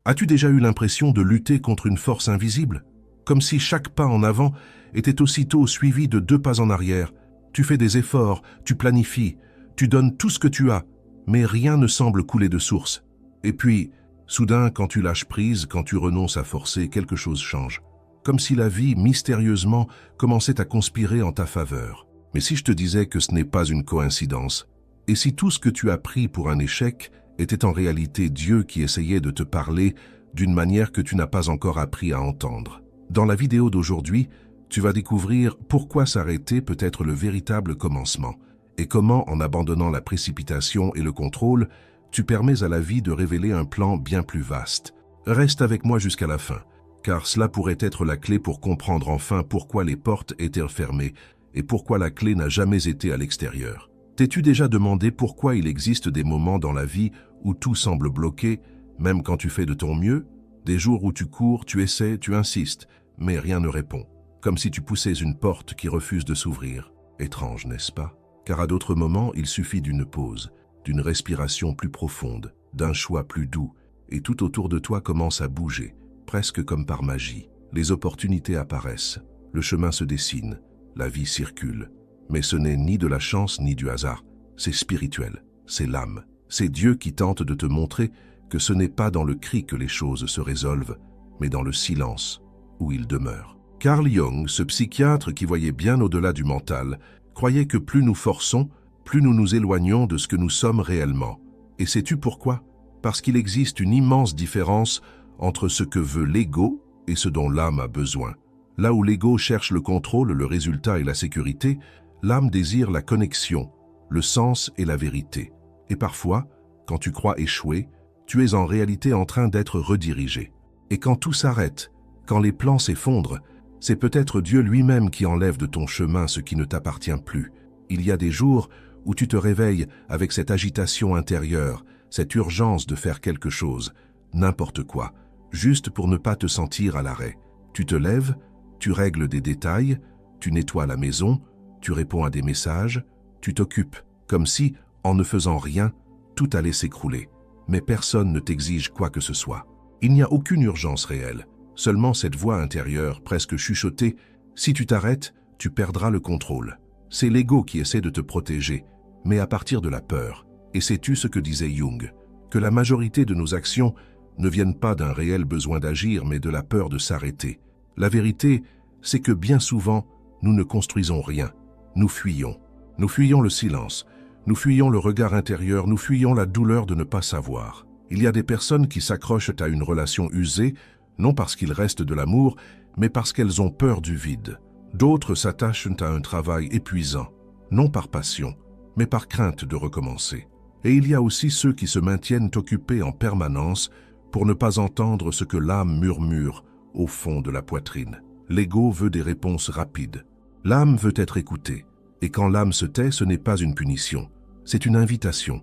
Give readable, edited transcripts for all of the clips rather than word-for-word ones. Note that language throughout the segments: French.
As-tu déjà eu l'impression de lutter contre une force invisible? Comme si chaque pas en avant était aussitôt suivi de 2 pas en arrière. Tu fais des efforts, tu planifies, tu donnes tout ce que tu as, mais rien ne semble couler de source. Et puis, soudain, quand tu lâches prise, quand tu renonces à forcer, quelque chose change. Comme si la vie, mystérieusement, commençait à conspirer en ta faveur. Mais si je te disais que ce n'est pas une coïncidence, et si tout ce que tu as pris pour un échec était en réalité Dieu qui essayait de te parler d'une manière que tu n'as pas encore appris à entendre. Dans la vidéo d'aujourd'hui, tu vas découvrir pourquoi s'arrêter peut être le véritable commencement, et comment, en abandonnant la précipitation et le contrôle, tu permets à la vie de révéler un plan bien plus vaste. Reste avec moi jusqu'à la fin, car cela pourrait être la clé pour comprendre enfin pourquoi les portes étaient fermées et pourquoi la clé n'a jamais été à l'extérieur. T'es-tu déjà demandé pourquoi il existe des moments dans la vie où tout semble bloqué, même quand tu fais de ton mieux? Des jours où tu cours, tu essaies, tu insistes, mais rien ne répond. Comme si tu poussais une porte qui refuse de s'ouvrir. Étrange, n'est-ce pas? Car à d'autres moments, il suffit d'une pause, d'une respiration plus profonde, d'un choix plus doux, et tout autour de toi commence à bouger, presque comme par magie. Les opportunités apparaissent, le chemin se dessine, la vie circule. Mais ce n'est ni de la chance ni du hasard, c'est spirituel, c'est l'âme. C'est Dieu qui tente de te montrer que ce n'est pas dans le cri que les choses se résolvent, mais dans le silence où il demeure. Carl Jung, ce psychiatre qui voyait bien au-delà du mental, croyait que plus nous forçons, plus nous nous éloignons de ce que nous sommes réellement. Et sais-tu pourquoi? Parce qu'il existe une immense différence entre ce que veut l'ego et ce dont l'âme a besoin. Là où l'ego cherche le contrôle, le résultat et la sécurité, l'âme désire la connexion, le sens et la vérité. Et parfois, quand tu crois échouer, tu es en réalité en train d'être redirigé. Et quand tout s'arrête, quand les plans s'effondrent, c'est peut-être Dieu lui-même qui enlève de ton chemin ce qui ne t'appartient plus. Il y a des jours où tu te réveilles avec cette agitation intérieure, cette urgence de faire quelque chose, n'importe quoi, juste pour ne pas te sentir à l'arrêt. Tu te lèves, tu règles des détails, tu nettoies la maison, tu réponds à des messages, tu t'occupes, comme si, en ne faisant rien, tout allait s'écrouler. Mais personne ne t'exige quoi que ce soit. Il n'y a aucune urgence réelle, seulement cette voix intérieure, presque chuchotée, si tu t'arrêtes, tu perdras le contrôle. C'est l'ego qui essaie de te protéger, mais à partir de la peur. Et sais-tu ce que disait Jung? Que la majorité de nos actions ne viennent pas d'un réel besoin d'agir, mais de la peur de s'arrêter. La vérité, c'est que bien souvent, nous ne construisons rien. Nous fuyons. Nous fuyons le silence. Nous fuyons le regard intérieur. Nous fuyons la douleur de ne pas savoir. Il y a des personnes qui s'accrochent à une relation usée, non parce qu'il reste de l'amour, mais parce qu'elles ont peur du vide. D'autres s'attachent à un travail épuisant, non par passion, mais par crainte de recommencer. Et il y a aussi ceux qui se maintiennent occupés en permanence pour ne pas entendre ce que l'âme murmure au fond de la poitrine. L'ego veut des réponses rapides. L'âme veut être écoutée. Et quand l'âme se tait, ce n'est pas une punition, c'est une invitation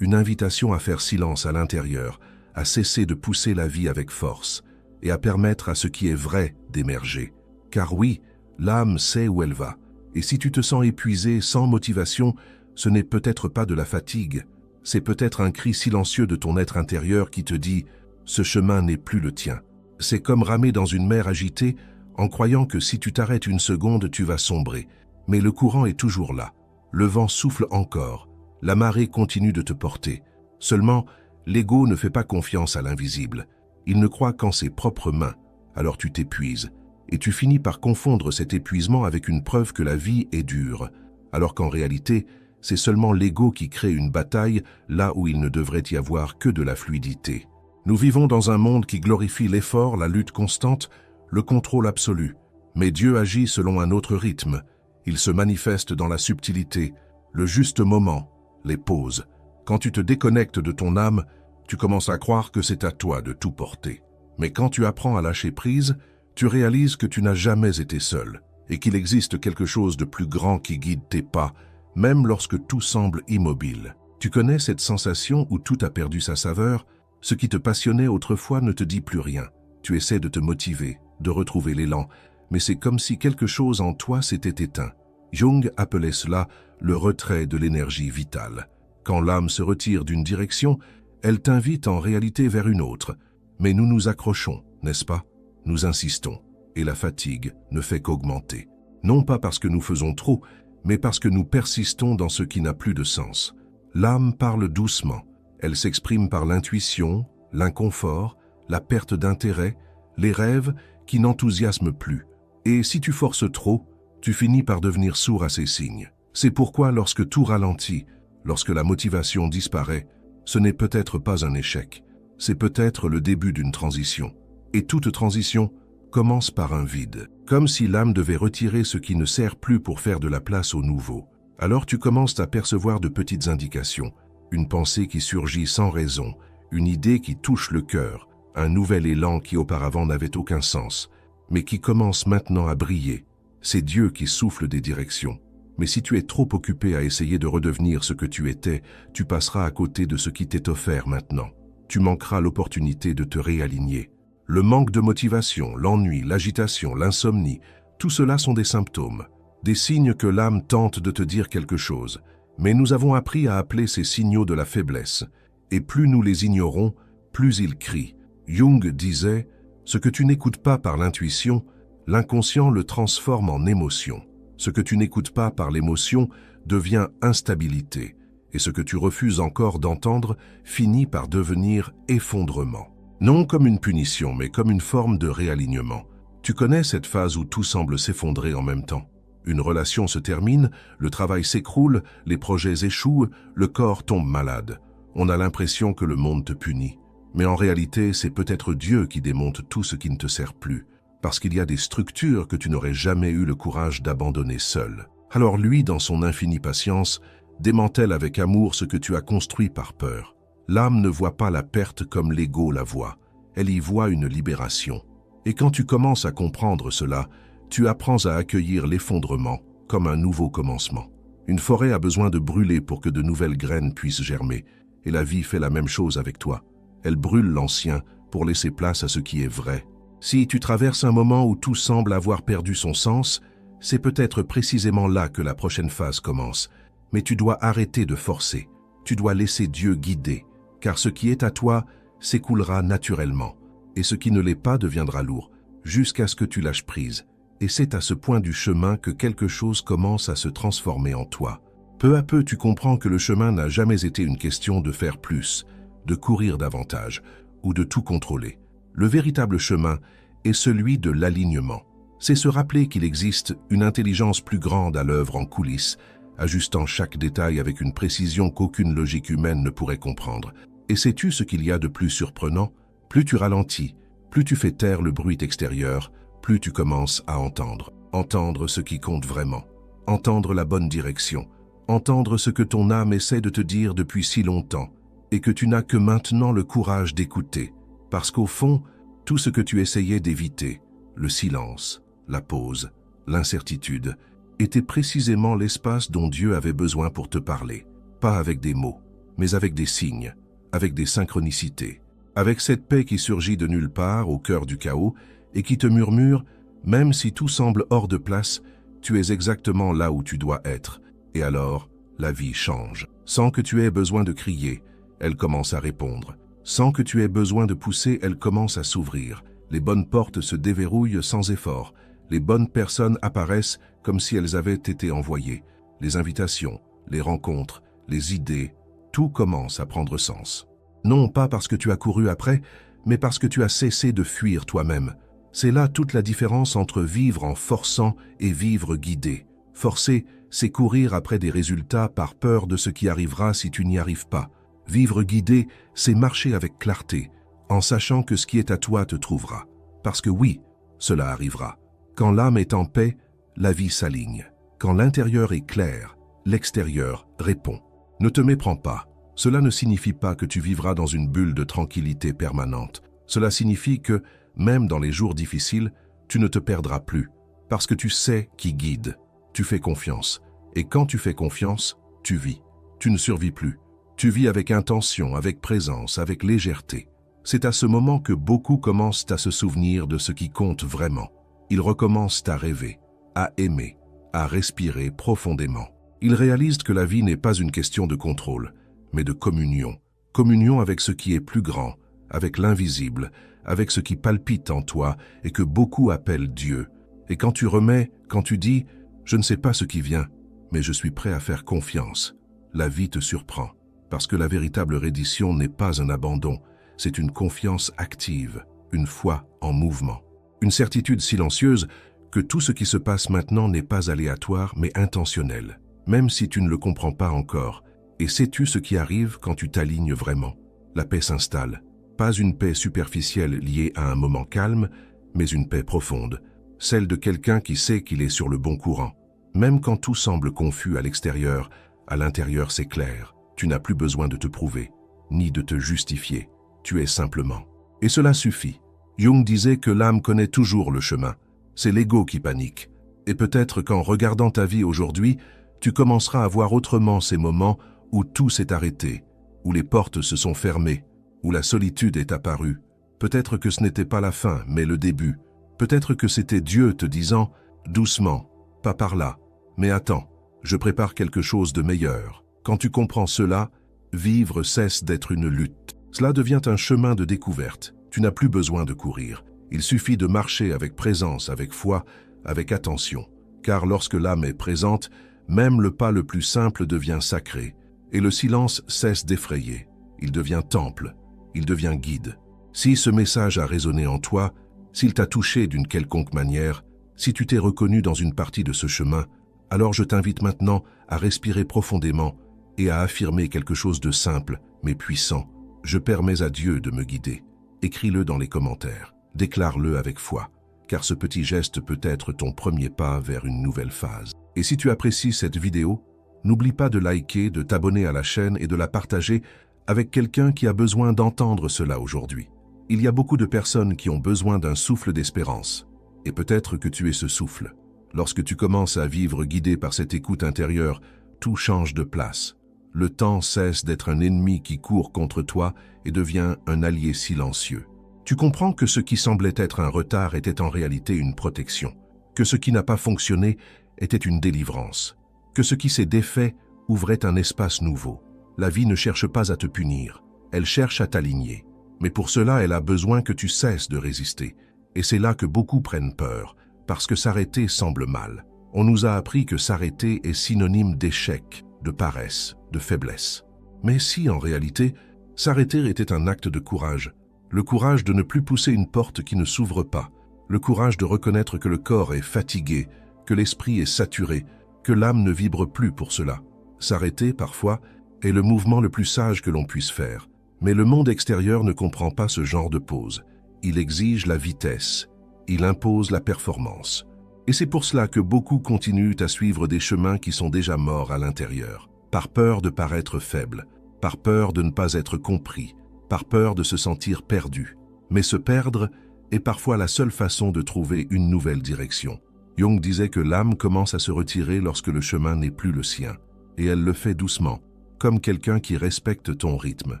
à faire silence à l'intérieur, à cesser de pousser la vie avec force et à permettre à ce qui est vrai d'émerger. Car oui, l'âme sait où elle va. Et si tu te sens épuisé, sans motivation, ce n'est peut-être pas de la fatigue, c'est peut-être un cri silencieux de ton être intérieur qui te dit « ce chemin n'est plus le tien ». C'est comme ramer dans une mer agitée en croyant que si tu t'arrêtes une seconde, tu vas sombrer. Mais le courant est toujours là, le vent souffle encore, la marée continue de te porter. Seulement, l'ego ne fait pas confiance à l'invisible. Il ne croit qu'en ses propres mains. Alors tu t'épuises, et tu finis par confondre cet épuisement avec une preuve que la vie est dure, alors qu'en réalité, c'est seulement l'ego qui crée une bataille là où il ne devrait y avoir que de la fluidité. Nous vivons dans un monde qui glorifie l'effort, la lutte constante, le contrôle absolu. Mais Dieu agit selon un autre rythme. Il se manifeste dans la subtilité, le juste moment, les pauses. Quand tu te déconnectes de ton âme, tu commences à croire que c'est à toi de tout porter. Mais quand tu apprends à lâcher prise, tu réalises que tu n'as jamais été seul et qu'il existe quelque chose de plus grand qui guide tes pas, même lorsque tout semble immobile. Tu connais cette sensation où tout a perdu sa saveur? Ce qui te passionnait autrefois ne te dit plus rien. Tu essaies de te motiver, de retrouver l'élan, mais c'est comme si quelque chose en toi s'était éteint. Jung appelait cela le retrait de l'énergie vitale. Quand l'âme se retire d'une direction, elle t'invite en réalité vers une autre. Mais nous nous accrochons, n'est-ce pas? Nous insistons, et la fatigue ne fait qu'augmenter. Non pas parce que nous faisons trop, mais parce que nous persistons dans ce qui n'a plus de sens. L'âme parle doucement. Elle s'exprime par l'intuition, l'inconfort, la perte d'intérêt, les rêves qui n'enthousiasment plus. Et si tu forces trop, tu finis par devenir sourd à ces signes. C'est pourquoi lorsque tout ralentit, lorsque la motivation disparaît, ce n'est peut-être pas un échec, c'est peut-être le début d'une transition. Et toute transition commence par un vide, comme si l'âme devait retirer ce qui ne sert plus pour faire de la place au nouveau. Alors tu commences à percevoir de petites indications, une pensée qui surgit sans raison, une idée qui touche le cœur, un nouvel élan qui auparavant n'avait aucun sens, mais qui commence maintenant à briller. C'est Dieu qui souffle des directions. Mais si tu es trop occupé à essayer de redevenir ce que tu étais, tu passeras à côté de ce qui t'est offert maintenant. Tu manqueras l'opportunité de te réaligner. Le manque de motivation, l'ennui, l'agitation, l'insomnie, tout cela sont des symptômes, des signes que l'âme tente de te dire quelque chose. Mais nous avons appris à appeler ces signaux de la faiblesse. Et plus nous les ignorons, plus ils crient. Jung disait « Ce que tu n'écoutes pas par l'intuition, l'inconscient le transforme en émotion. Ce que tu n'écoutes pas par l'émotion devient instabilité. Et ce que tu refuses encore d'entendre finit par devenir effondrement. » Non comme une punition, mais comme une forme de réalignement. Tu connais cette phase où tout semble s'effondrer en même temps. Une relation se termine, le travail s'écroule, les projets échouent, le corps tombe malade. On a l'impression que le monde te punit. Mais en réalité, c'est peut-être Dieu qui démonte tout ce qui ne te sert plus, parce qu'il y a des structures que tu n'aurais jamais eu le courage d'abandonner seul. Alors lui, dans son infinie patience, démantèle avec amour ce que tu as construit par peur. L'âme ne voit pas la perte comme l'ego la voit, elle y voit une libération. Et quand tu commences à comprendre cela, tu apprends à accueillir l'effondrement comme un nouveau commencement. Une forêt a besoin de brûler pour que de nouvelles graines puissent germer, et la vie fait la même chose avec toi. Elle brûle l'ancien pour laisser place à ce qui est vrai. Si tu traverses un moment où tout semble avoir perdu son sens, c'est peut-être précisément là que la prochaine phase commence. Mais tu dois arrêter de forcer, tu dois laisser Dieu guider, car ce qui est à toi s'écoulera naturellement, et ce qui ne l'est pas deviendra lourd, jusqu'à ce que tu lâches prise. Et c'est à ce point du chemin que quelque chose commence à se transformer en toi. Peu à peu, tu comprends que le chemin n'a jamais été une question de faire plus, de courir davantage, ou de tout contrôler. Le véritable chemin est celui de l'alignement. C'est se rappeler qu'il existe une intelligence plus grande à l'œuvre en coulisses, ajustant chaque détail avec une précision qu'aucune logique humaine ne pourrait comprendre. Et sais-tu ce qu'il y a de plus surprenant? Plus tu ralentis, plus tu fais taire le bruit extérieur, plus tu commences à entendre. Entendre ce qui compte vraiment. Entendre la bonne direction. Entendre ce que ton âme essaie de te dire depuis si longtemps, et que tu n'as que maintenant le courage d'écouter. Parce qu'au fond, tout ce que tu essayais d'éviter, le silence, la pause, l'incertitude, était précisément l'espace dont Dieu avait besoin pour te parler. Pas avec des mots, mais avec des signes, avec des synchronicités. Avec cette paix qui surgit de nulle part, au cœur du chaos, et qui te murmure, même si tout semble hors de place, tu es exactement là où tu dois être. Et alors, la vie change. Sans que tu aies besoin de crier, elle commence à répondre. Sans que tu aies besoin de pousser, elle commence à s'ouvrir. Les bonnes portes se déverrouillent sans effort. Les bonnes personnes apparaissent comme si elles avaient été envoyées. Les invitations, les rencontres, les idées, tout commence à prendre sens. Non pas parce que tu as couru après, mais parce que tu as cessé de fuir toi-même. C'est là toute la différence entre vivre en forçant et vivre guidé. Forcer, c'est courir après des résultats par peur de ce qui arrivera si tu n'y arrives pas. Vivre guidé, c'est marcher avec clarté, en sachant que ce qui est à toi te trouvera. Parce que oui, cela arrivera. Quand l'âme est en paix, la vie s'aligne. Quand l'intérieur est clair, l'extérieur répond. Ne te méprends pas. Cela ne signifie pas que tu vivras dans une bulle de tranquillité permanente. Cela signifie que, même dans les jours difficiles, tu ne te perdras plus, parce que tu sais qui guide. Tu fais confiance. Et quand tu fais confiance, tu vis. Tu ne survis plus. Tu vis avec intention, avec présence, avec légèreté. C'est à ce moment que beaucoup commencent à se souvenir de ce qui compte vraiment. Ils recommencent à rêver, à aimer, à respirer profondément. Ils réalisent que la vie n'est pas une question de contrôle, mais de communion. Communion avec ce qui est plus grand, avec l'invisible, avec ce qui palpite en toi et que beaucoup appellent Dieu. Et quand tu dis « Je ne sais pas ce qui vient, mais je suis prêt à faire confiance », la vie te surprend. Parce que la véritable reddition n'est pas un abandon, c'est une confiance active, une foi en mouvement. Une certitude silencieuse que tout ce qui se passe maintenant n'est pas aléatoire mais intentionnel, même si tu ne le comprends pas encore. Et sais-tu ce qui arrive quand tu t'alignes vraiment? La paix s'installe. Pas une paix superficielle liée à un moment calme, mais une paix profonde, celle de quelqu'un qui sait qu'il est sur le bon courant. Même quand tout semble confus à l'extérieur, à l'intérieur c'est clair. Tu n'as plus besoin de te prouver, ni de te justifier. Tu es simplement. Et cela suffit. Jung disait que l'âme connaît toujours le chemin. C'est l'ego qui panique. Et peut-être qu'en regardant ta vie aujourd'hui, tu commenceras à voir autrement ces moments où tout s'est arrêté, où les portes se sont fermées, où la solitude est apparue. Peut-être que ce n'était pas la fin, mais le début. Peut-être que c'était Dieu te disant « Doucement, pas par là, mais attends, je prépare quelque chose de meilleur ». Quand tu comprends cela, vivre cesse d'être une lutte. Cela devient un chemin de découverte. Tu n'as plus besoin de courir. Il suffit de marcher avec présence, avec foi, avec attention. Car lorsque l'âme est présente, même le pas le plus simple devient sacré. Et le silence cesse d'effrayer. Il devient temple. Il devient guide. Si ce message a résonné en toi, s'il t'a touché d'une quelconque manière, si tu t'es reconnu dans une partie de ce chemin, alors je t'invite maintenant à respirer profondément et à affirmer quelque chose de simple mais puissant. Je permets à Dieu de me guider. Écris-le dans les commentaires. Déclare-le avec foi, car ce petit geste peut être ton premier pas vers une nouvelle phase. Et si tu apprécies cette vidéo, n'oublie pas de liker, de t'abonner à la chaîne et de la partager avec quelqu'un qui a besoin d'entendre cela aujourd'hui. Il y a beaucoup de personnes qui ont besoin d'un souffle d'espérance. Et peut-être que tu es ce souffle. Lorsque tu commences à vivre guidé par cette écoute intérieure, tout change de place. Le temps cesse d'être un ennemi qui court contre toi et devient un allié silencieux. Tu comprends que ce qui semblait être un retard était en réalité une protection, que ce qui n'a pas fonctionné était une délivrance, que ce qui s'est défait ouvrait un espace nouveau. La vie ne cherche pas à te punir, elle cherche à t'aligner. Mais pour cela, elle a besoin que tu cesses de résister. Et c'est là que beaucoup prennent peur, parce que s'arrêter semble mal. On nous a appris que s'arrêter est synonyme d'échec, de paresse, de faiblesse. Mais si, en réalité, s'arrêter était un acte de courage, le courage de ne plus pousser une porte qui ne s'ouvre pas, le courage de reconnaître que le corps est fatigué, que l'esprit est saturé, que l'âme ne vibre plus pour cela. S'arrêter, parfois, est le mouvement le plus sage que l'on puisse faire. Mais le monde extérieur ne comprend pas ce genre de pause. Il exige la vitesse, il impose la performance. Et c'est pour cela que beaucoup continuent à suivre des chemins qui sont déjà morts à l'intérieur, par peur de paraître faible, par peur de ne pas être compris, par peur de se sentir perdu. Mais se perdre est parfois la seule façon de trouver une nouvelle direction. Jung disait que l'âme commence à se retirer lorsque le chemin n'est plus le sien, et elle le fait doucement, comme quelqu'un qui respecte ton rythme.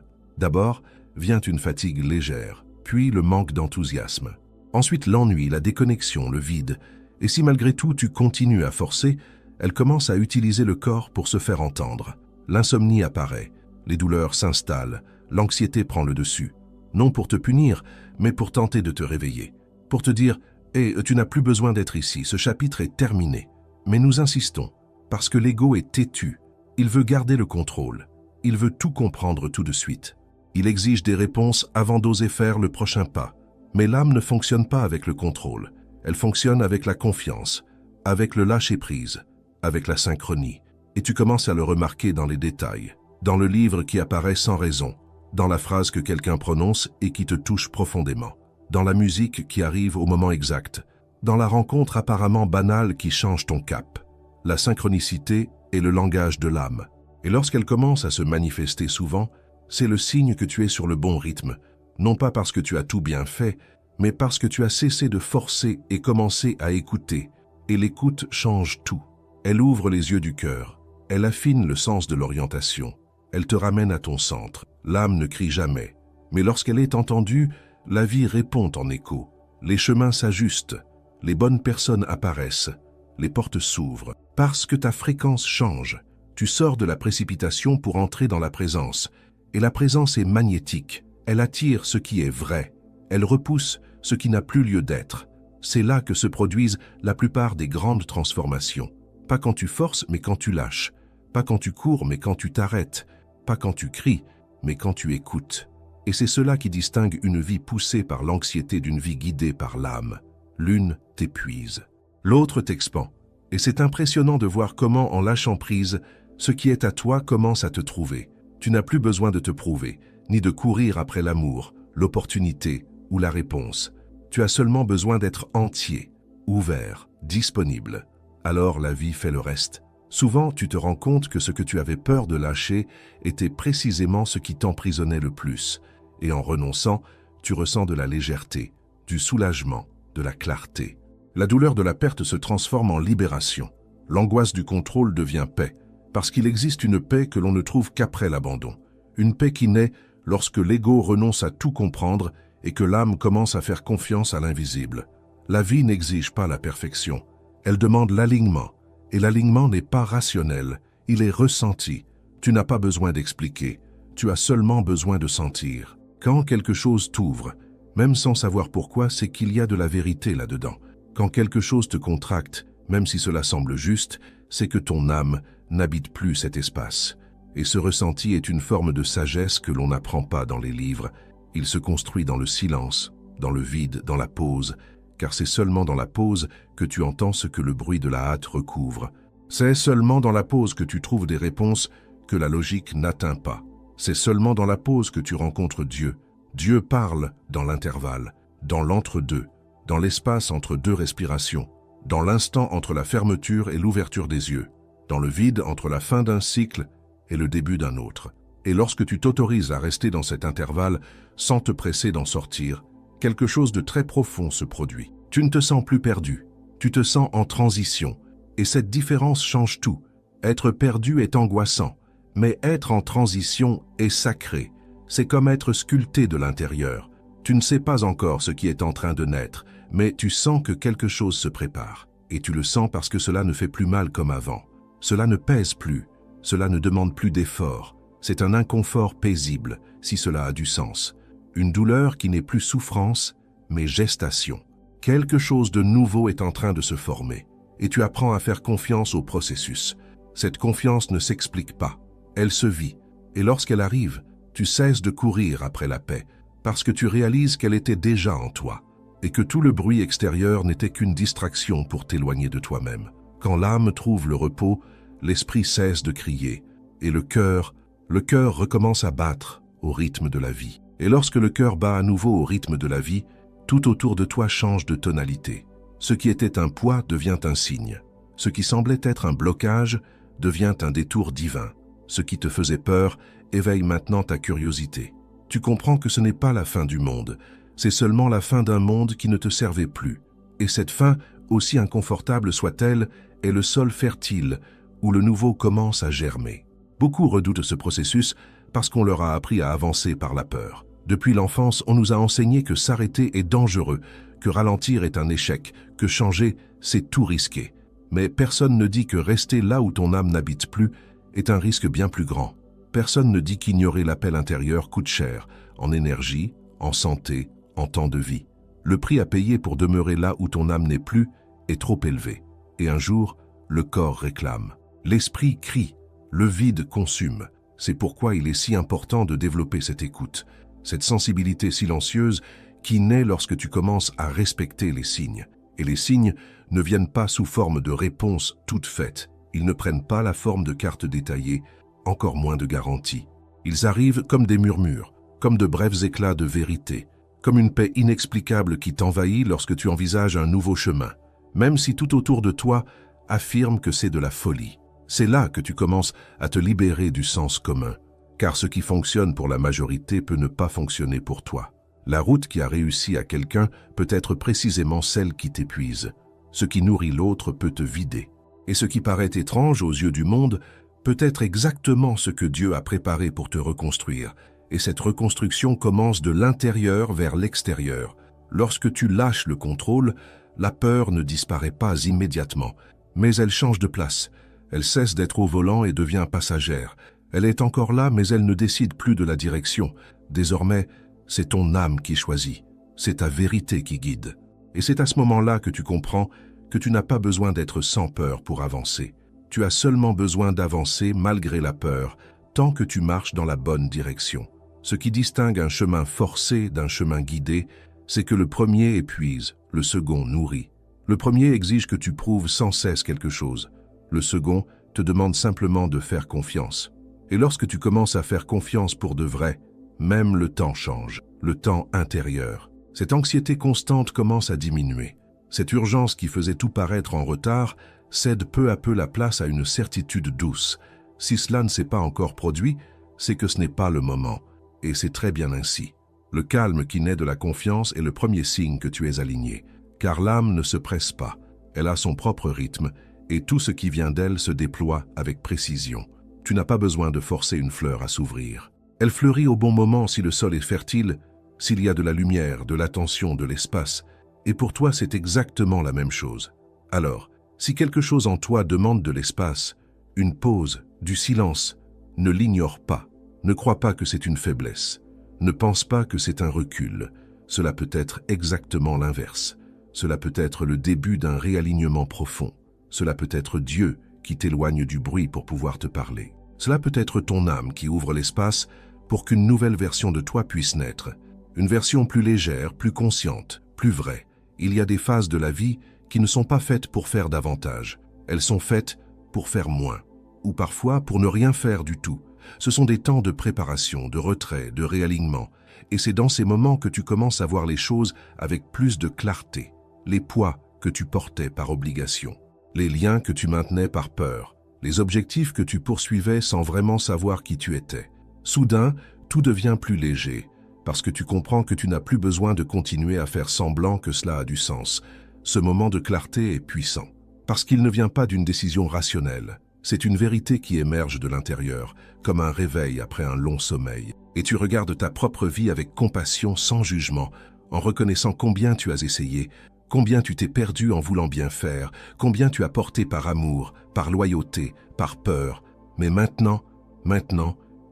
D'abord, vient une fatigue légère, puis le manque d'enthousiasme. Ensuite l'ennui, la déconnexion, le vide. Et si malgré tout tu continues à forcer, elle commence à utiliser le corps pour se faire entendre. L'insomnie apparaît, les douleurs s'installent, l'anxiété prend le dessus. Non pour te punir, mais pour tenter de te réveiller. Pour te dire « Hé, tu n'as plus besoin d'être ici, ce chapitre est terminé. » Mais nous insistons, parce que l'ego est têtu. Il veut garder le contrôle. Il veut tout comprendre tout de suite. Il exige des réponses avant d'oser faire le prochain pas. Mais l'âme ne fonctionne pas avec le contrôle. Elle fonctionne avec la confiance, avec le lâcher-prise, avec la synchronie. Et tu commences à le remarquer dans les détails, dans le livre qui apparaît sans raison, dans la phrase que quelqu'un prononce et qui te touche profondément, dans la musique qui arrive au moment exact, dans la rencontre apparemment banale qui change ton cap. La synchronicité est le langage de l'âme. Et lorsqu'elle commence à se manifester souvent, c'est le signe que tu es sur le bon rythme, non pas parce que tu as tout bien fait, mais parce que tu as cessé de forcer et commencé à écouter. Et l'écoute change tout. Elle ouvre les yeux du cœur, elle affine le sens de l'orientation, elle te ramène à ton centre. L'âme ne crie jamais, mais lorsqu'elle est entendue, la vie répond en écho. Les chemins s'ajustent, les bonnes personnes apparaissent, les portes s'ouvrent. Parce que ta fréquence change, tu sors de la précipitation pour entrer dans la présence. Et la présence est magnétique, Elle attire ce qui est vrai. Elle repousse ce qui n'a plus lieu d'être. C'est là que se produisent la plupart des grandes transformations. Pas quand tu forces, mais quand tu lâches. Pas quand tu cours, mais quand tu t'arrêtes. Pas quand tu cries, mais quand tu écoutes. Et c'est cela qui distingue une vie poussée par l'anxiété d'une vie guidée par l'âme. L'une t'épuise, l'autre t'expand. Et c'est impressionnant de voir comment, en lâchant prise, ce qui est à toi commence à te trouver. Tu n'as plus besoin de te prouver, ni de courir après l'amour, l'opportunité ou la réponse. Tu as seulement besoin d'être entier, ouvert, disponible. Alors la vie fait le reste. Souvent, tu te rends compte que ce que tu avais peur de lâcher était précisément ce qui t'emprisonnait le plus. Et en renonçant, tu ressens de la légèreté, du soulagement, de la clarté. La douleur de la perte se transforme en libération. L'angoisse du contrôle devient paix, parce qu'il existe une paix que l'on ne trouve qu'après l'abandon. Une paix qui naît lorsque l'ego renonce à tout comprendre et que l'âme commence à faire confiance à l'invisible. La vie n'exige pas la perfection, elle demande l'alignement. Et l'alignement n'est pas rationnel, il est ressenti. Tu n'as pas besoin d'expliquer, tu as seulement besoin de sentir. Quand quelque chose t'ouvre, même sans savoir pourquoi, c'est qu'il y a de la vérité là-dedans. Quand quelque chose te contracte, même si cela semble juste, c'est que ton âme n'habite plus cet espace. Et ce ressenti est une forme de sagesse que l'on n'apprend pas dans les livres. Il se construit dans le silence, dans le vide, dans la pause, car c'est seulement dans la pause que tu entends ce que le bruit de la hâte recouvre. C'est seulement dans la pause que tu trouves des réponses que la logique n'atteint pas. C'est seulement dans la pause que tu rencontres Dieu. Dieu parle dans l'intervalle, dans l'entre-deux, dans l'espace entre deux respirations, dans l'instant entre la fermeture et l'ouverture des yeux, dans le vide entre la fin d'un cycle et le début d'un autre. Et lorsque tu t'autorises à rester dans cet intervalle sans te presser d'en sortir, quelque chose de très profond se produit. Tu ne te sens plus perdu, tu te sens en transition. Et cette différence change tout. Être perdu est angoissant, mais être en transition est sacré. C'est comme être sculpté de l'intérieur. Tu ne sais pas encore ce qui est en train de naître, mais tu sens que quelque chose se prépare. Et tu le sens parce que cela ne fait plus mal comme avant. Cela ne pèse plus, cela ne demande plus d'effort. C'est un inconfort paisible, si cela a du sens. Une douleur qui n'est plus souffrance, mais gestation. Quelque chose de nouveau est en train de se former, et tu apprends à faire confiance au processus. Cette confiance ne s'explique pas, elle se vit, et lorsqu'elle arrive, tu cesses de courir après la paix, parce que tu réalises qu'elle était déjà en toi, et que tout le bruit extérieur n'était qu'une distraction pour t'éloigner de toi-même. Quand l'âme trouve le repos, l'esprit cesse de crier, et le cœur recommence à battre au rythme de la vie. Et lorsque le cœur bat à nouveau au rythme de la vie, tout autour de toi change de tonalité. Ce qui était un poids devient un signe. Ce qui semblait être un blocage devient un détour divin. Ce qui te faisait peur éveille maintenant ta curiosité. Tu comprends que ce n'est pas la fin du monde, c'est seulement la fin d'un monde qui ne te servait plus. Et cette fin, aussi inconfortable soit-elle, est le sol fertile où le nouveau commence à germer. Beaucoup redoutent ce processus parce qu'on leur a appris à avancer par la peur. Depuis l'enfance, on nous a enseigné que s'arrêter est dangereux, que ralentir est un échec, que changer, c'est tout risquer. Mais personne ne dit que rester là où ton âme n'habite plus est un risque bien plus grand. Personne ne dit qu'ignorer l'appel intérieur coûte cher, en énergie, en santé, en temps de vie. Le prix à payer pour demeurer là où ton âme n'est plus est trop élevé. Et un jour, le corps réclame. L'esprit crie, le vide consume. C'est pourquoi il est si important de développer cette écoute, cette sensibilité silencieuse qui naît lorsque tu commences à respecter les signes. Et les signes ne viennent pas sous forme de réponses toutes faites. Ils ne prennent pas la forme de cartes détaillées, encore moins de garanties. Ils arrivent comme des murmures, comme de brefs éclats de vérité, comme une paix inexplicable qui t'envahit lorsque tu envisages un nouveau chemin, même si tout autour de toi affirme que c'est de la folie. C'est là que tu commences à te libérer du sens commun, car ce qui fonctionne pour la majorité peut ne pas fonctionner pour toi. La route qui a réussi à quelqu'un peut être précisément celle qui t'épuise. Ce qui nourrit l'autre peut te vider. Et ce qui paraît étrange aux yeux du monde peut être exactement ce que Dieu a préparé pour te reconstruire. Et cette reconstruction commence de l'intérieur vers l'extérieur. Lorsque tu lâches le contrôle, la peur ne disparaît pas immédiatement, mais elle change de place. Elle cesse d'être au volant et devient passagère. Elle est encore là, mais elle ne décide plus de la direction. Désormais, c'est ton âme qui choisit, c'est ta vérité qui guide. Et c'est à ce moment-là que tu comprends que tu n'as pas besoin d'être sans peur pour avancer. Tu as seulement besoin d'avancer malgré la peur, tant que tu marches dans la bonne direction. Ce qui distingue un chemin forcé d'un chemin guidé, c'est que le premier épuise, le second nourrit. Le premier exige que tu prouves sans cesse quelque chose. Le second te demande simplement de faire confiance. Et lorsque tu commences à faire confiance pour de vrai, même le temps change, le temps intérieur. Cette anxiété constante commence à diminuer. Cette urgence qui faisait tout paraître en retard cède peu à peu la place à une certitude douce. Si cela ne s'est pas encore produit, c'est que ce n'est pas le moment. Et c'est très bien ainsi. Le calme qui naît de la confiance est le premier signe que tu es aligné. Car l'âme ne se presse pas. Elle a son propre rythme et tout ce qui vient d'elle se déploie avec précision. Tu n'as pas besoin de forcer une fleur à s'ouvrir. Elle fleurit au bon moment si le sol est fertile, s'il y a de la lumière, de l'attention, de l'espace. Et pour toi, c'est exactement la même chose. Alors, si quelque chose en toi demande de l'espace, une pause, du silence, ne l'ignore pas. Ne crois pas que c'est une faiblesse. Ne pense pas que c'est un recul. Cela peut être exactement l'inverse. Cela peut être le début d'un réalignement profond. Cela peut être Dieu qui t'éloigne du bruit pour pouvoir te parler. Cela peut être ton âme qui ouvre l'espace pour qu'une nouvelle version de toi puisse naître. Une version plus légère, plus consciente, plus vraie. Il y a des phases de la vie qui ne sont pas faites pour faire davantage. Elles sont faites pour faire moins. Ou parfois pour ne rien faire du tout. Ce sont des temps de préparation, de retrait, de réalignement. Et c'est dans ces moments que tu commences à voir les choses avec plus de clarté. Les poids que tu portais par obligation. Les liens que tu maintenais par peur. Les objectifs que tu poursuivais sans vraiment savoir qui tu étais. Soudain, tout devient plus léger. Parce que tu comprends que tu n'as plus besoin de continuer à faire semblant que cela a du sens. Ce moment de clarté est puissant. Parce qu'il ne vient pas d'une décision rationnelle. C'est une vérité qui émerge de l'intérieur, comme un réveil après un long sommeil. Et tu regardes ta propre vie avec compassion, sans jugement, en reconnaissant combien tu as essayé, combien tu t'es perdu en voulant bien faire, combien tu as porté par amour, par loyauté, par peur. Mais maintenant,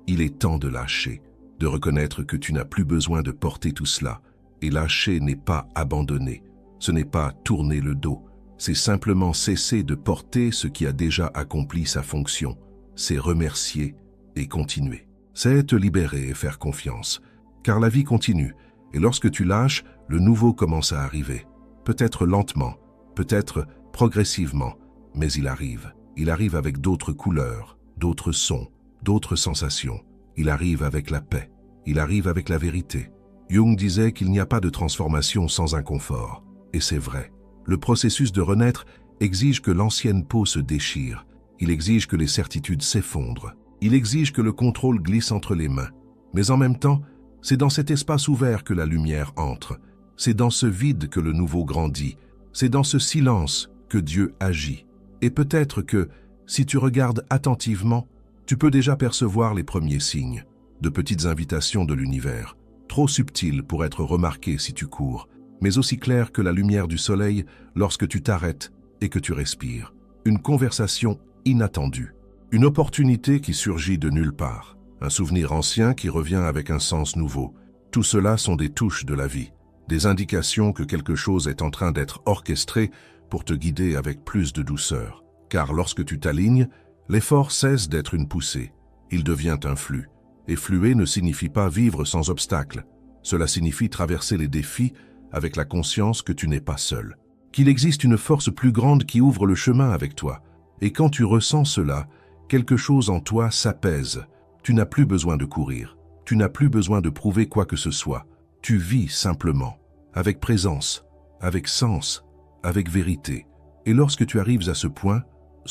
il est temps de lâcher, de reconnaître que tu n'as plus besoin de porter tout cela. Et lâcher n'est pas abandonner, ce n'est pas tourner le dos, c'est simplement cesser de porter ce qui a déjà accompli sa fonction, c'est remercier et continuer. C'est te libérer et faire confiance, car la vie continue, et lorsque tu lâches, le nouveau commence à arriver. Peut-être lentement, peut-être progressivement, mais il arrive. Il arrive avec d'autres couleurs, d'autres sons, d'autres sensations. Il arrive avec la paix. Il arrive avec la vérité. Jung disait qu'il n'y a pas de transformation sans inconfort. Et c'est vrai. Le processus de renaître exige que l'ancienne peau se déchire. Il exige que les certitudes s'effondrent. Il exige que le contrôle glisse entre les mains. Mais en même temps, c'est dans cet espace ouvert que la lumière entre. C'est dans ce vide que le nouveau grandit. C'est dans ce silence que Dieu agit. Et peut-être que, si tu regardes attentivement, tu peux déjà percevoir les premiers signes, de petites invitations de l'univers, trop subtiles pour être remarquées si tu cours, mais aussi claires que la lumière du soleil lorsque tu t'arrêtes et que tu respires. Une conversation inattendue, une opportunité qui surgit de nulle part, un souvenir ancien qui revient avec un sens nouveau. Tout cela sont des touches de la vie, des indications que quelque chose est en train d'être orchestré pour te guider avec plus de douceur. Car lorsque tu t'alignes, l'effort cesse d'être une poussée, il devient un flux. Et fluer ne signifie pas vivre sans obstacle. Cela signifie traverser les défis avec la conscience que tu n'es pas seul. Qu'il existe une force plus grande qui ouvre le chemin avec toi. Et quand tu ressens cela, quelque chose en toi s'apaise. Tu n'as plus besoin de courir. Tu n'as plus besoin de prouver quoi que ce soit. Tu vis simplement, avec présence, avec sens, avec vérité. Et lorsque tu arrives à ce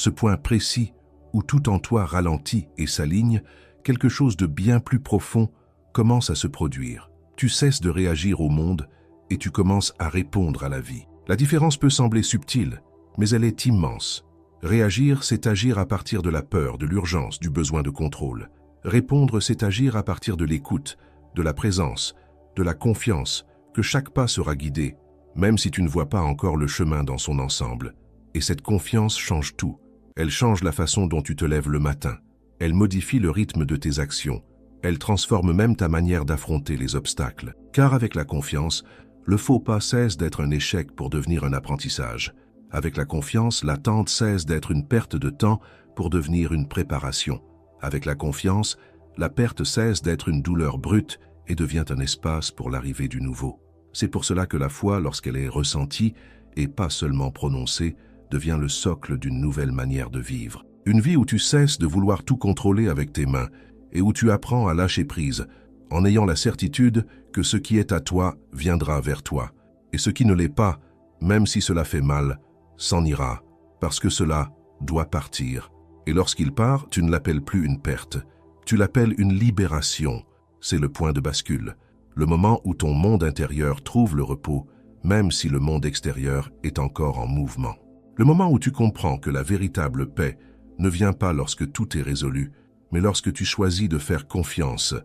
point précis, où tout en toi ralentit et s'aligne, quelque chose de bien plus profond commence à se produire. Tu cesses de réagir au monde et tu commences à répondre à la vie. La différence peut sembler subtile, mais elle est immense. Réagir, c'est agir à partir de la peur, de l'urgence, du besoin de contrôle. Répondre, c'est agir à partir de l'écoute, de la présence, de la confiance, que chaque pas sera guidé, même si tu ne vois pas encore le chemin dans son ensemble. Et cette confiance change tout. Elle change la façon dont tu te lèves le matin. Elle modifie le rythme de tes actions. Elle transforme même ta manière d'affronter les obstacles. Car avec la confiance, le faux pas cesse d'être un échec pour devenir un apprentissage. Avec la confiance, l'attente cesse d'être une perte de temps pour devenir une préparation. Avec la confiance, la perte cesse d'être une douleur brute et devient un espace pour l'arrivée du nouveau. C'est pour cela que la foi, lorsqu'elle est ressentie et pas seulement prononcée, devient le socle d'une nouvelle manière de vivre. Une vie où tu cesses de vouloir tout contrôler avec tes mains et où tu apprends à lâcher prise, en ayant la certitude que ce qui est à toi viendra vers toi, et ce qui ne l'est pas, même si cela fait mal, s'en ira, parce que cela doit partir. Et lorsqu'il part, tu ne l'appelles plus une perte, tu l'appelles une libération. C'est le point de bascule, le moment où ton monde intérieur trouve le repos, même si le monde extérieur est encore en mouvement. Le moment où tu comprends que la véritable paix ne vient pas lorsque tout est résolu, mais lorsque tu choisis de faire confiance,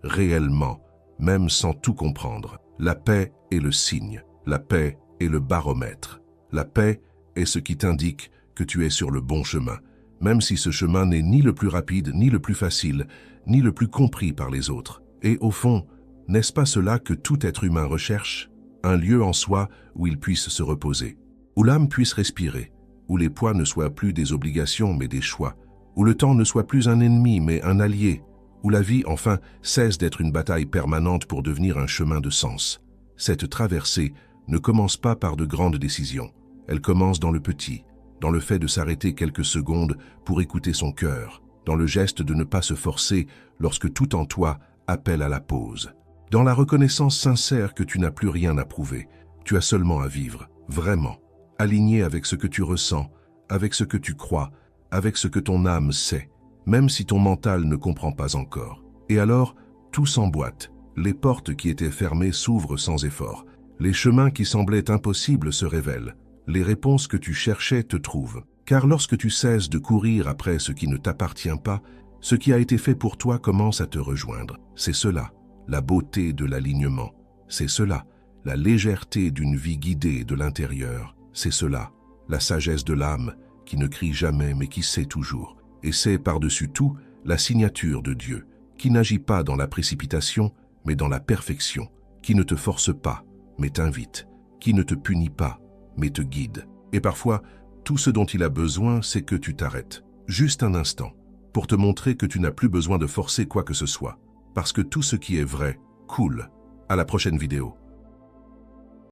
réellement, même sans tout comprendre. La paix est le signe, la paix est le baromètre. La paix est ce qui t'indique que tu es sur le bon chemin, même si ce chemin n'est ni le plus rapide, ni le plus facile, ni le plus compris par les autres. Et au fond, n'est-ce pas cela que tout être humain recherche? Un lieu en soi où il puisse se reposer, où l'âme puisse respirer, où les poids ne soient plus des obligations mais des choix, où le temps ne soit plus un ennemi mais un allié, où la vie, enfin, cesse d'être une bataille permanente pour devenir un chemin de sens. Cette traversée ne commence pas par de grandes décisions. Elle commence dans le petit, dans le fait de s'arrêter quelques secondes pour écouter son cœur, dans le geste de ne pas se forcer lorsque tout en toi appelle à la pause, dans la reconnaissance sincère que tu n'as plus rien à prouver, tu as seulement à vivre, vraiment, aligné avec ce que tu ressens, avec ce que tu crois, avec ce que ton âme sait, même si ton mental ne comprend pas encore. Et alors, tout s'emboîte, les portes qui étaient fermées s'ouvrent sans effort, les chemins qui semblaient impossibles se révèlent, les réponses que tu cherchais te trouvent. Car lorsque tu cesses de courir après ce qui ne t'appartient pas, ce qui a été fait pour toi commence à te rejoindre. C'est cela, la beauté de l'alignement. C'est cela, la légèreté d'une vie guidée de l'intérieur. C'est cela, la sagesse de l'âme qui ne crie jamais mais qui sait toujours. Et c'est par-dessus tout la signature de Dieu, qui n'agit pas dans la précipitation mais dans la perfection, qui ne te force pas mais t'invite, qui ne te punit pas mais te guide. Et parfois, tout ce dont il a besoin, c'est que tu t'arrêtes, juste un instant, pour te montrer que tu n'as plus besoin de forcer quoi que ce soit, parce que tout ce qui est vrai coule. À la prochaine vidéo.